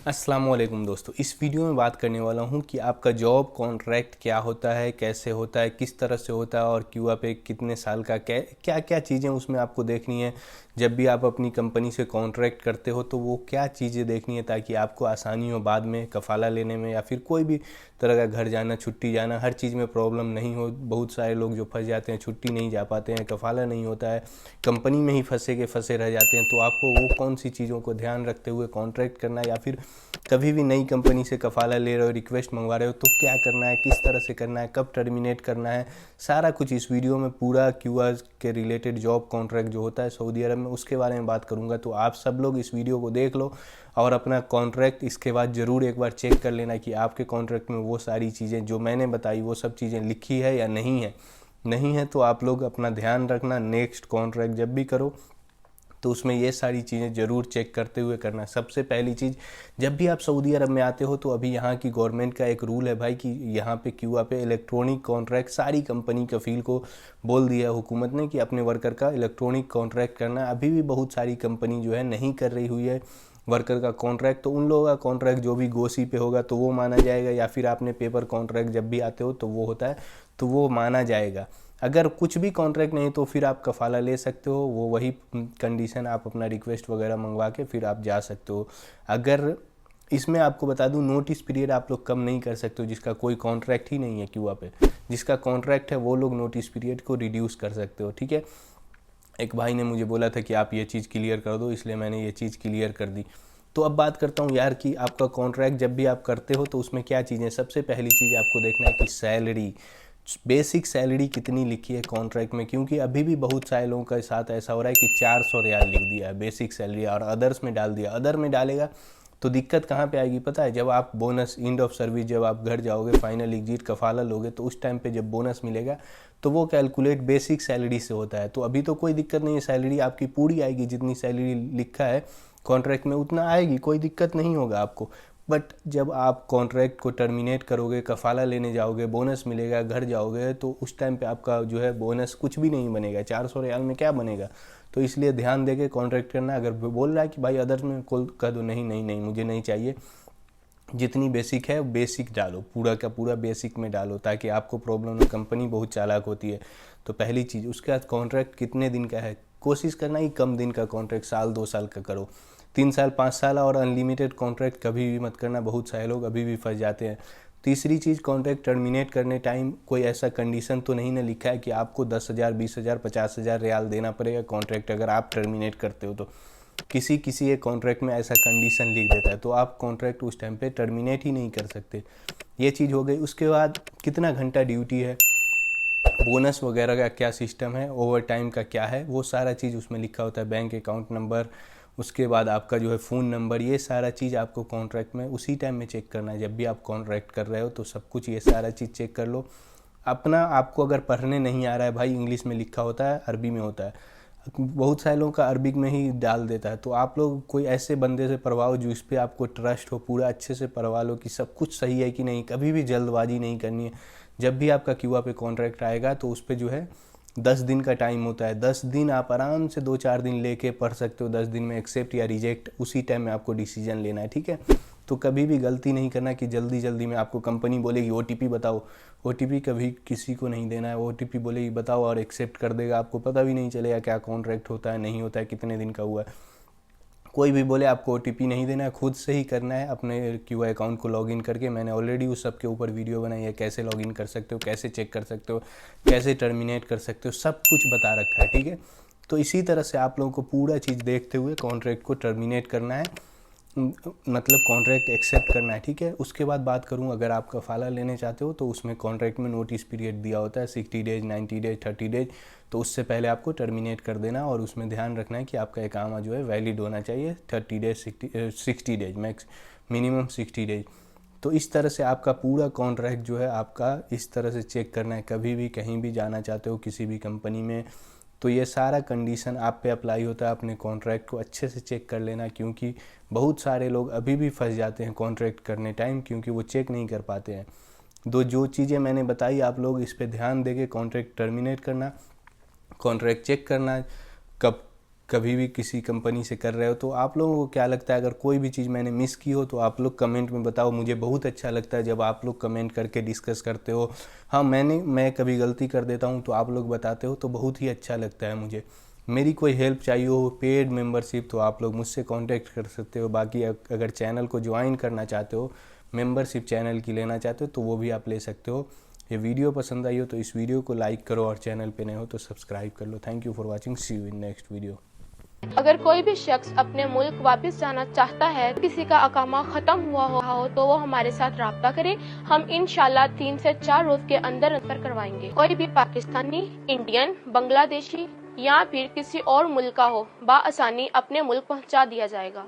अस्सलाम वालेकुम दोस्तों, इस वीडियो में बात करने वाला हूं कि आपका जॉब कॉन्ट्रैक्ट क्या होता है, कैसे होता है, किस तरह से होता है और क्यूआ पे कितने साल का क्या क्या चीज़ें उसमें आपको देखनी है। जब भी आप अपनी कंपनी से कॉन्ट्रैक्ट करते हो तो वो क्या चीज़ें देखनी है ताकि आपको आसानी हो बाद में कफ़ाला लेने में या फिर कोई भी तरह का घर जाना, छुट्टी जाना, हर चीज़ में प्रॉब्लम नहीं हो। बहुत सारे लोग जो फंस जाते हैं, छुट्टी नहीं जा पाते हैं, कफ़ाला नहीं होता है, कंपनी में ही फंसे रह जाते हैं। तो आपको वो कौन सी चीज़ों को ध्यान रखते हुए कॉन्ट्रैक्ट करना है या फिर कभी भी नई कंपनी से कफ़ाला ले रहे हो, रिक्वेस्ट मंगवा रहे हो तो क्या करना है, किस तरह से करना है, कब टर्मिनेट करना है, सारा कुछ इस वीडियो में पूरा क्यूआर के रिलेटेड जॉब कॉन्ट्रैक्ट जो होता है सऊदी अरब में उसके बारे में बात करूंगा। तो आप सब लोग इस वीडियो को देख लो और अपना कॉन्ट्रैक्ट इसके बाद ज़रूर एक बार चेक कर लेना कि आपके कॉन्ट्रैक्ट में वो सारी चीज़ें जो मैंने बताई वो सब चीज़ें लिखी है या नहीं है। नहीं है तो आप लोग अपना ध्यान रखना, नेक्स्ट कॉन्ट्रैक्ट जब भी करो तो उसमें ये सारी चीज़ें ज़रूर चेक करते हुए करना। सबसे पहली चीज़, जब भी आप सऊदी अरब में आते हो तो अभी यहाँ की गवर्नमेंट का एक रूल है भाई कि यहाँ पे क्यूआ पे इलेक्ट्रॉनिक कॉन्ट्रैक्ट सारी कंपनी कफील को बोल दिया है हुकूमत ने कि अपने वर्कर का इलेक्ट्रॉनिक कॉन्ट्रैक्ट करना। अभी भी बहुत सारी कंपनी जो है नहीं कर रही हुई है वर्कर का कॉन्ट्रैक्ट। तो उन लोगों का कॉन्ट्रैक्ट जो भी गोसी पे होगा तो वो माना जाएगा, या फिर आपने पेपर कॉन्ट्रैक्ट जब भी आते हो तो वो होता है तो वो माना जाएगा। अगर कुछ भी कॉन्ट्रैक्ट नहीं तो फिर आप कफ़ाला ले सकते हो, वो वही कंडीशन आप अपना रिक्वेस्ट वगैरह मंगवा के फिर आप जा सकते हो। अगर इसमें आपको बता दूं नोटिस पीरियड आप लोग कम नहीं कर सकते हो, जिसका कोई कॉन्ट्रैक्ट ही नहीं है क्यूआ पे, जिसका कॉन्ट्रैक्ट है वो लोग नोटिस पीरियड को रिड्यूस कर सकते हो। ठीक है, एक भाई ने मुझे बोला था कि आप ये चीज़ क्लियर कर दो, इसलिए मैंने ये चीज़ क्लियर कर दी। तो अब बात करता हूँ यार कि आपका कॉन्ट्रैक्ट जब भी आप करते हो तो उसमें क्या चीज़ें, सबसे पहली चीज़ आपको देखना है कि सैलरी, बेसिक सैलरी कितनी लिखी है कॉन्ट्रैक्ट में। क्योंकि अभी भी बहुत सारे लोगों के साथ ऐसा हो रहा है कि 400 रियाल लिख दिया है बेसिक सैलरी और अदर्स में डाल दिया। अदर में डालेगा तो दिक्कत कहाँ पे आएगी पता है, जब आप बोनस एंड ऑफ सर्विस, जब आप घर जाओगे फाइनल एग्जिट कफाला लोगे तो उस टाइम पे जब बोनस मिलेगा तो वो कैलकुलेट बेसिक सैलरी से होता है। तो अभी तो कोई दिक्कत नहीं है, सैलरी आपकी पूरी आएगी, जितनी सैलरी लिखा है कॉन्ट्रैक्ट में उतना आएगी, कोई दिक्कत नहीं होगा आपको। बट जब आप कॉन्ट्रैक्ट को टर्मिनेट करोगे, कफ़ाला लेने जाओगे, बोनस मिलेगा, घर जाओगे तो उस टाइम पे आपका जो है बोनस कुछ भी नहीं बनेगा, 400 रियाल में क्या बनेगा। तो इसलिए ध्यान देके कॉन्ट्रैक्ट करना। अगर बोल रहा है कि भाई अदर्स में कॉल कर दो, नहीं नहीं नहीं मुझे नहीं चाहिए, जितनी बेसिक है बेसिक डालो, पूरा का पूरा बेसिक में डालो ताकि आपको प्रॉब्लम हो। कंपनी बहुत चालाक होती है। तो पहली चीज़, उसके बाद कॉन्ट्रैक्ट कितने दिन का है, कोशिश करना ही कम दिन का कॉन्ट्रैक्ट, साल 2 साल का करो, 3 साल 5 साल और अनलिमिटेड कॉन्ट्रैक्ट कभी भी मत करना, बहुत सारे लोग अभी भी फंस जाते हैं। तीसरी चीज़, कॉन्ट्रैक्ट टर्मिनेट करने टाइम कोई ऐसा कंडीशन तो नहीं ना लिखा है कि आपको 10,000 20,000 50,000 रियाल देना पड़ेगा कॉन्ट्रैक्ट अगर आप टर्मिनेट करते हो तो। किसी किसी एक कॉन्ट्रैक्ट में ऐसा कंडीशन लिख देता है तो आप कॉन्ट्रैक्ट उस टाइम पे टर्मिनेट ही नहीं कर सकते। ये चीज़ हो गई। उसके बाद कितना घंटा ड्यूटी है, बोनस वगैरह का क्या सिस्टम है, ओवर टाइम का क्या है, वो सारा चीज़ उसमें लिखा होता है, बैंक अकाउंट नंबर, उसके बाद आपका जो है फ़ोन नंबर, ये सारा चीज़ आपको कॉन्ट्रैक्ट में उसी टाइम में चेक करना है। जब भी आप कॉन्ट्रैक्ट कर रहे हो तो सब कुछ ये सारा चीज़ चेक कर लो। अपना आपको अगर पढ़ने नहीं आ रहा है भाई, इंग्लिश में लिखा होता है, अरबी में होता है, बहुत सारे लोगों का अरबिक में ही डाल देता है। तो आप लोग कोई ऐसे बंदे से पढ़वाओ जो इस पर आपको ट्रस्ट हो, पूरा अच्छे से पढ़वा लो कि सब कुछ सही है कि नहीं। कभी भी जल्दबाजी नहीं करनी है। जब भी आपका क्यूआ पे कॉन्ट्रैक्ट आएगा तो उस पर जो है 10 दिन का टाइम होता है। 10 दिन आप आराम से 2-4 दिन लेके पढ़ सकते हो। 10 दिन में एक्सेप्ट या रिजेक्ट उसी टाइम में आपको डिसीजन लेना है। ठीक है, तो कभी भी गलती नहीं करना कि जल्दी जल्दी में आपको कंपनी बोलेगी ओटीपी बताओ, ओटीपी कभी किसी को नहीं देना है। ओटीपी बोलेगी बताओ और एक्सेप्ट कर देगा, आपको पता भी नहीं चलेगा क्या कॉन्ट्रैक्ट होता है नहीं होता है, कितने दिन का हुआ है। कोई भी बोले आपको ओटीपी नहीं देना है, खुद से ही करना है अपने क्यूआई अकाउंट को लॉगिन करके। मैंने ऑलरेडी उस सब के ऊपर वीडियो बनाई है, कैसे लॉगिन कर सकते हो, कैसे चेक कर सकते हो, कैसे टर्मिनेट कर सकते हो, सब कुछ बता रखा है। ठीक है, तो इसी तरह से आप लोगों को पूरा चीज़ देखते हुए कॉन्ट्रैक्ट को टर्मिनेट करना है, मतलब कॉन्ट्रैक्ट एक्सेप्ट करना है। ठीक है, उसके बाद बात करूँ, अगर आप कफ़ाला लेने चाहते हो तो उसमें कॉन्ट्रैक्ट में नोटिस पीरियड दिया होता है 60 डेज, 90 डेज, 30 डेज। तो उससे पहले आपको टर्मिनेट कर देना और उसमें ध्यान रखना है कि आपका इकामा जो है वैलिड होना चाहिए 30 days, 60 days max, minimum 60 days. तो इस तरह से आपका पूरा कॉन्ट्रैक्ट जो है आपका इस तरह से चेक करना है। कभी भी कहीं भी जाना चाहते हो किसी भी कंपनी में तो ये सारा कंडीशन आप पे अप्लाई होता है। अपने कॉन्ट्रैक्ट को अच्छे से चेक कर लेना, क्योंकि बहुत सारे लोग अभी भी फंस जाते हैं कॉन्ट्रैक्ट करने टाइम, क्योंकि वो चेक नहीं कर पाते हैं। जो चीज़ें मैंने बताई आप लोग इस पे ध्यान देके कॉन्ट्रैक्ट टर्मिनेट करना, कॉन्ट्रैक्ट चेक करना, कब कभी भी किसी कंपनी से कर रहे हो। तो आप लोगों को क्या लगता है, अगर कोई भी चीज़ मैंने मिस की हो तो आप लोग कमेंट में बताओ। मुझे बहुत अच्छा लगता है जब आप लोग कमेंट करके डिस्कस करते हो। हाँ, मैं कभी गलती कर देता हूँ तो आप लोग बताते हो, तो बहुत ही अच्छा लगता है मुझे। मेरी कोई हेल्प चाहिए हो, पेड मेंबरशिप, तो आप लोग मुझसे कांटेक्ट कर सकते हो। बाकी अगर चैनल को ज्वाइन करना चाहते हो, मेंबरशिप चैनल की लेना चाहते हो, तो वो भी आप ले सकते हो। ये वीडियो पसंद आई हो तो इस वीडियो को लाइक करो और चैनल पे नए हो तो सब्सक्राइब कर लो। Thank you for watching, see you in next video. अगर कोई भी शख्स अपने मुल्क वापस जाना चाहता है, किसी का अकामा खत्म हुआ हो तो वो हमारे साथ राब्ता करे। हम इंशाल्लाह 3 से 4 रोज के अंदर करवाएंगे। कोई भी पाकिस्तानी, इंडियन, बांग्लादेशी या फिर किसी और मुल्क का हो, बआसानी अपने मुल्क पहुंचा दिया जाएगा।